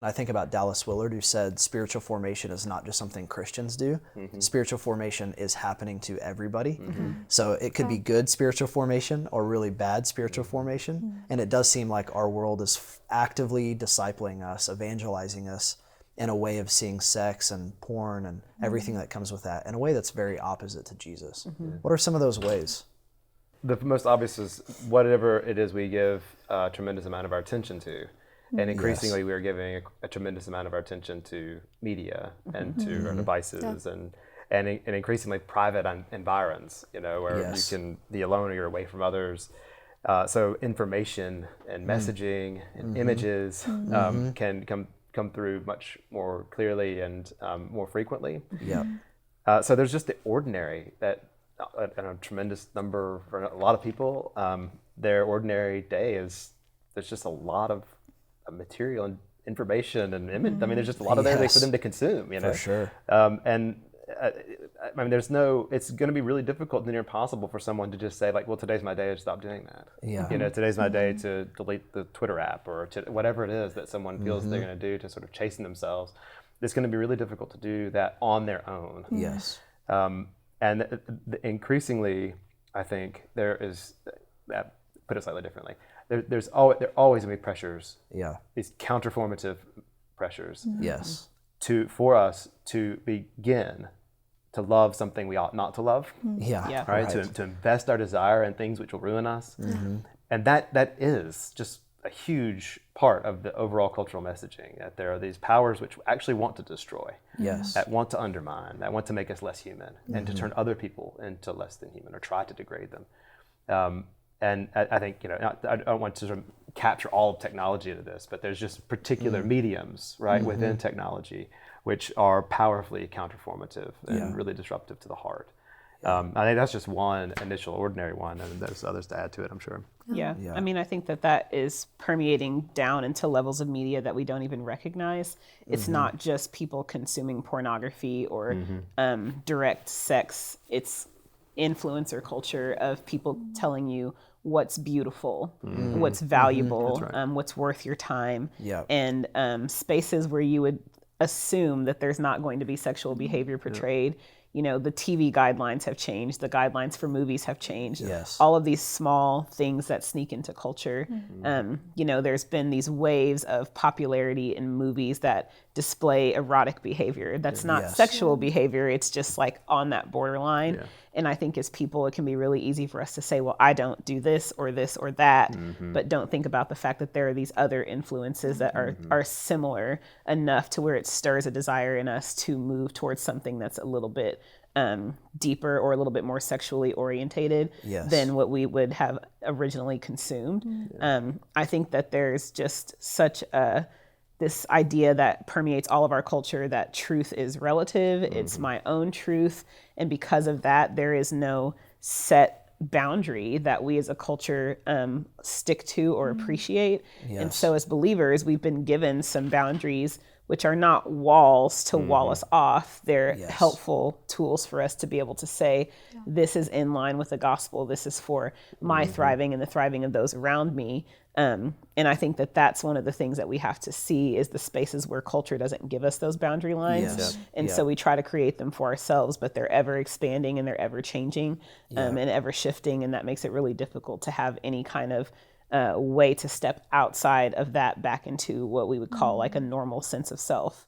I think about Dallas Willard, who said spiritual formation is not just something Christians do. Spiritual formation is happening to everybody. So it could be good spiritual formation or really bad spiritual formation. And it does seem like our world is actively discipling us, evangelizing us in a way of seeing sex and porn and everything that comes with that in a way that's very opposite to Jesus. What are some of those ways? The most obvious is whatever it is we give a tremendous amount of our attention to. And increasingly, we're giving a tremendous amount of our attention to media and to our devices and increasingly private environs, where you can be alone or you're away from others. So information and messaging and images can come through much more clearly and more frequently. So there's just the ordinary that a tremendous number for a lot of people, their ordinary day there's just a lot of material and information and image. I mean, there's just a lot of there for them to consume, For sure. I mean, it's going to be really difficult and near impossible for someone to just say like, well, today's my day to stop doing that. Today's my day to delete the Twitter app or to whatever it is that someone feels they're going to do to sort of chasten themselves. It's going to be really difficult to do that on their own. And increasingly, I think there is, put it slightly differently, there are always going to be pressures, these counterformative pressures, for us to begin to love something we ought not to love, right? To invest our desire in things which will ruin us, and that is just a huge part of the overall cultural messaging, that there are these powers which actually want to destroy, that want to undermine, that want to make us less human, and to turn other people into less than human or try to degrade them. And I think, I don't want to sort of capture all of technology into this, but there's just particular mediums, right, within technology, which are powerfully counterformative and really disruptive to the heart. I think that's just one initial ordinary one, and there's others to add to it, I'm sure. I mean, I think that is permeating down into levels of media that we don't even recognize. It's not just people consuming pornography or direct sex. It's influencer culture of people telling you what's beautiful, what's valuable, what's worth your time, and spaces where you would assume that there's not going to be sexual behavior portrayed. The TV guidelines have changed. The guidelines for movies have changed. All of these small things that sneak into culture. There's been these waves of popularity in movies that display erotic behavior. That's not sexual behavior. It's just like on that borderline. And I think as people, it can be really easy for us to say, well, I don't do this or that, but don't think about the fact that there are these other influences that are similar enough to where it stirs a desire in us to move towards something that's a little bit deeper or a little bit more sexually orientated than what we would have originally consumed. I think that there's just such this idea that permeates all of our culture that truth is relative. It's my own truth. And because of that, there is no set boundary that we as a culture stick to or appreciate. And so as believers, we've been given some boundaries which are not walls to wall us off. They're helpful tools for us to be able to say, this is in line with the gospel. This is for my thriving and the thriving of those around me. And I think that that's one of the things that we have to see is the spaces where culture doesn't give us those boundary lines. And so we try to create them for ourselves, but they're ever expanding and they're ever changing and ever shifting. And that makes it really difficult to have any kind of way to step outside of that back into what we would call like a normal sense of self.